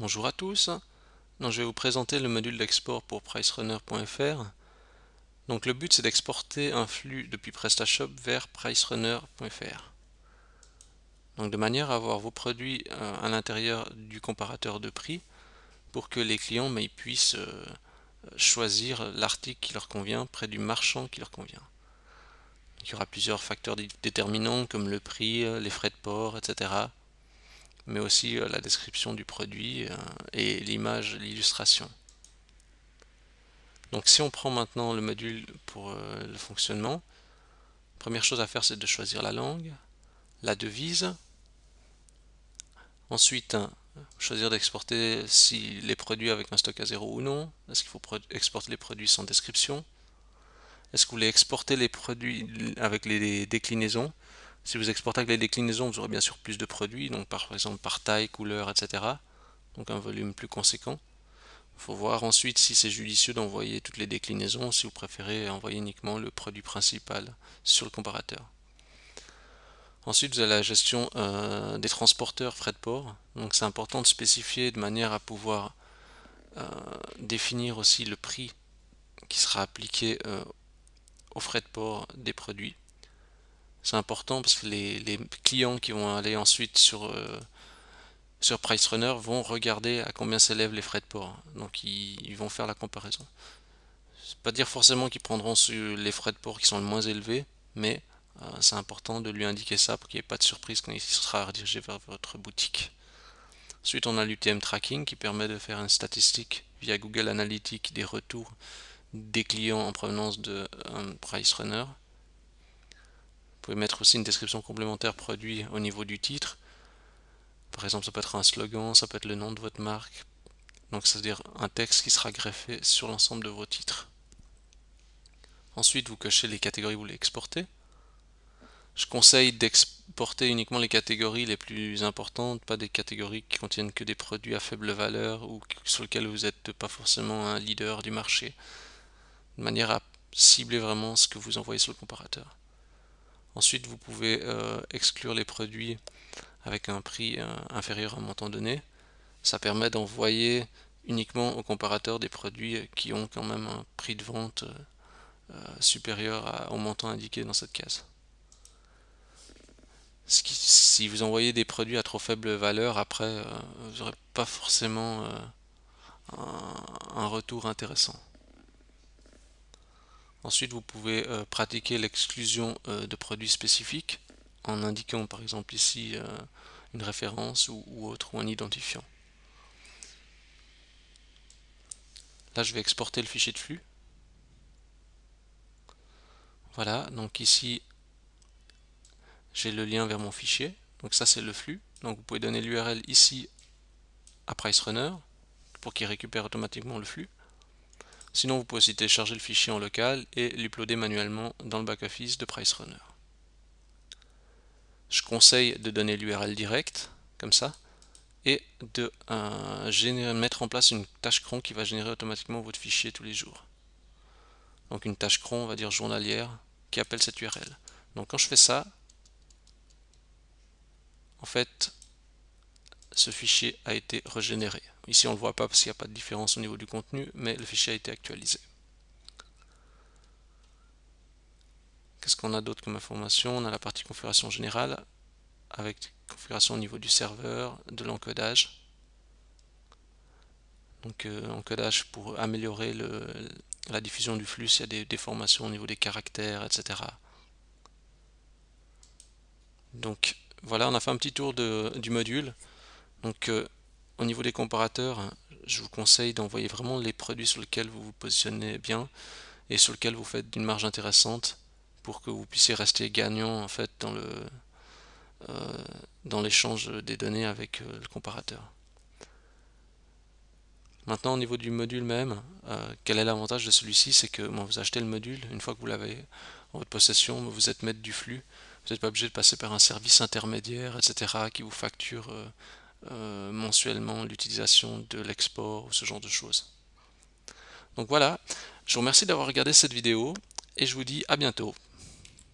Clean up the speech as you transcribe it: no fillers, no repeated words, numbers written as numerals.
Bonjour à tous. Donc, je vais vous présenter le module d'export pour pricerunner.fr. Donc le but c'est d'exporter un flux depuis PrestaShop vers pricerunner.fr. Donc de manière à avoir vos produits à l'intérieur du comparateur de prix pour que les clients ils puissent choisir l'article qui leur convient près du marchand qui leur convient. Il y aura plusieurs facteurs déterminants comme le prix, les frais de port, etc. Mais aussi la description du produit et l'image, l'illustration. Donc si on prend maintenant le module pour le fonctionnement, première chose à faire c'est de choisir la langue, la devise, ensuite choisir d'exporter si les produits avec un stock à zéro ou non, est-ce qu'il faut exporter les produits sans description, est-ce que vous voulez exporter les produits avec les déclinaisons. Si vous exportez avec les déclinaisons vous aurez bien sûr plus de produits, donc par exemple par taille, couleur, etc. Donc un volume plus conséquent. Il faut voir ensuite si c'est judicieux d'envoyer toutes les déclinaisons, si vous préférez envoyer uniquement le produit principal sur le comparateur. Ensuite, vous avez la gestion des transporteurs frais de port. Donc c'est important de spécifier de manière à pouvoir définir aussi le prix qui sera appliqué aux frais de port des produits. C'est important parce que les clients qui vont aller ensuite sur PriceRunner vont regarder à combien s'élèvent les frais de port. Donc ils vont faire la comparaison. C'est pas dire forcément qu'ils prendront sur les frais de port qui sont le moins élevés, mais c'est important de lui indiquer ça pour qu'il n'y ait pas de surprise quand il sera redirigé vers votre boutique. Ensuite, on a l'UTM Tracking qui permet de faire une statistique via Google Analytics des retours des clients en provenance de PriceRunner. Vous pouvez mettre aussi une description complémentaire produit au niveau du titre. Par exemple, ça peut être un slogan, ça peut être le nom de votre marque. Donc, c'est-à-dire un texte qui sera greffé sur l'ensemble de vos titres. Ensuite, vous cochez les catégories que vous voulez exporter. Je conseille d'exporter uniquement les catégories les plus importantes, pas des catégories qui contiennent que des produits à faible valeur ou sur lesquels vous n'êtes pas forcément un leader du marché, de manière à cibler vraiment ce que vous envoyez sur le comparateur. Ensuite, vous pouvez exclure les produits avec un prix inférieur à un montant donné. Ça permet d'envoyer uniquement au comparateur des produits qui ont quand même un prix de vente supérieur au montant indiqué dans cette case. Si vous envoyez des produits à trop faible valeur, après, vous n'aurez pas forcément un retour intéressant. Ensuite, vous pouvez pratiquer l'exclusion de produits spécifiques en indiquant par exemple ici une référence ou autre, ou un identifiant. Là, je vais exporter le fichier de flux. Voilà, donc ici, j'ai le lien vers mon fichier. Donc ça, c'est le flux. Donc vous pouvez donner l'URL ici à PriceRunner pour qu'il récupère automatiquement le flux. Sinon, vous pouvez aussi télécharger le fichier en local et l'uploader manuellement dans le back-office de PriceRunner. Je conseille de donner l'URL direct, comme ça, et de mettre en place une tâche cron qui va générer automatiquement votre fichier tous les jours. Donc une tâche cron, on va dire journalière, qui appelle cette URL. Donc quand je fais ça, en fait, ce fichier a été régénéré. Ici on ne le voit pas parce qu'il n'y a pas de différence au niveau du contenu, mais le fichier a été actualisé. Qu'est-ce qu'on a d'autre comme information? On a la partie configuration générale, avec configuration au niveau du serveur, de l'encodage. Donc encodage pour améliorer la diffusion du flux s'il y a des déformations au niveau des caractères, etc. Donc voilà, on a fait un petit tour du module. Donc au niveau des comparateurs, je vous conseille d'envoyer vraiment les produits sur lesquels vous vous positionnez bien et sur lesquels vous faites une marge intéressante pour que vous puissiez rester gagnant en fait dans l'échange des données avec le comparateur. Maintenant au niveau du module même, quel est l'avantage de celui-ci? C'est que vous achetez le module, une fois que vous l'avez en votre possession, vous êtes maître du flux, vous n'êtes pas obligé de passer par un service intermédiaire, etc. qui vous facture mensuellement l'utilisation de l'export ou ce genre de choses. Donc voilà, je vous remercie d'avoir regardé cette vidéo et je vous dis à bientôt.